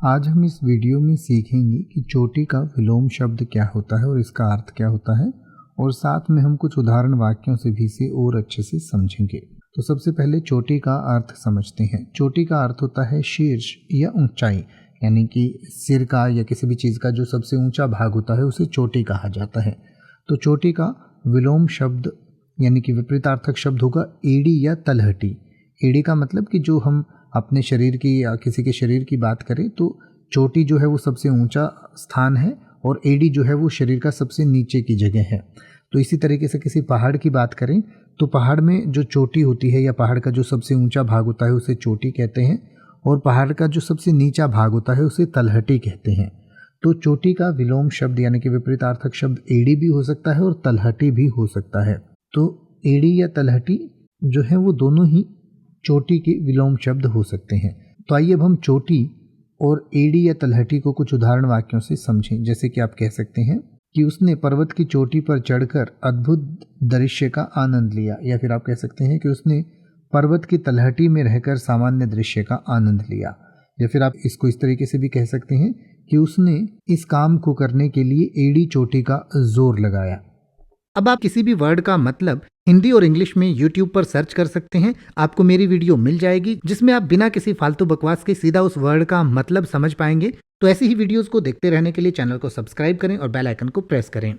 आज हम इस वीडियो में सीखेंगे कि चोटी का विलोम शब्द क्या होता है और इसका अर्थ क्या होता है, और साथ में हम कुछ उदाहरण वाक्यों से भी इसे और अच्छे से समझेंगे। तो सबसे पहले चोटी का अर्थ समझते हैं। चोटी का अर्थ होता है शीर्ष या ऊंचाई, यानी कि सिर का या किसी भी चीज़ का जो सबसे ऊंचा भाग होता है उसे चोटी कहा जाता है। तो चोटी का विलोम शब्द यानी कि विपरीतार्थक शब्द होगा एड़ी या तलहटी। एड़ी का मतलब कि जो हम अपने शरीर की या किसी के शरीर की बात करें तो चोटी जो है वो सबसे ऊंचा स्थान है और एड़ी जो है वो शरीर का सबसे नीचे की जगह है। तो इसी तरीके से किसी पहाड़ की बात करें तो पहाड़ में जो चोटी होती है या पहाड़ का जो सबसे ऊंचा भाग होता है उसे चोटी कहते हैं, और पहाड़ का जो सबसे नीचा भाग होता है उसे तलहटी कहते हैं। तो चोटी का विलोम शब्द यानी कि विपरीतार्थक शब्द एड़ी भी हो सकता है और तलहटी भी हो सकता है। तो एड़ी या तलहटी जो है वो दोनों ही चोटी के विलोम शब्द हो सकते हैं। तो आइए अब हम चोटी और एड़ी या तलहटी को कुछ उदाहरण वाक्यों से समझें। जैसे कि आप कह सकते हैं कि उसने पर्वत की चोटी पर चढ़कर अद्भुत दृश्य का आनंद लिया, या फिर आप कह सकते हैं कि उसने पर्वत की तलहटी में रहकर सामान्य दृश्य का आनंद लिया। या फिर आप इसको इस तरीके से भी कह सकते हैं कि उसने इस काम को करने के लिए एड़ी चोटी का जोर लगाया। अब आप किसी भी वर्ड का मतलब हिंदी और इंग्लिश में YouTube पर सर्च कर सकते हैं। आपको मेरी वीडियो मिल जाएगी जिसमें आप बिना किसी फालतू बकवास के सीधा उस वर्ड का मतलब समझ पाएंगे। तो ऐसी ही वीडियोस को देखते रहने के लिए चैनल को सब्सक्राइब करें और बेल आइकन को प्रेस करें।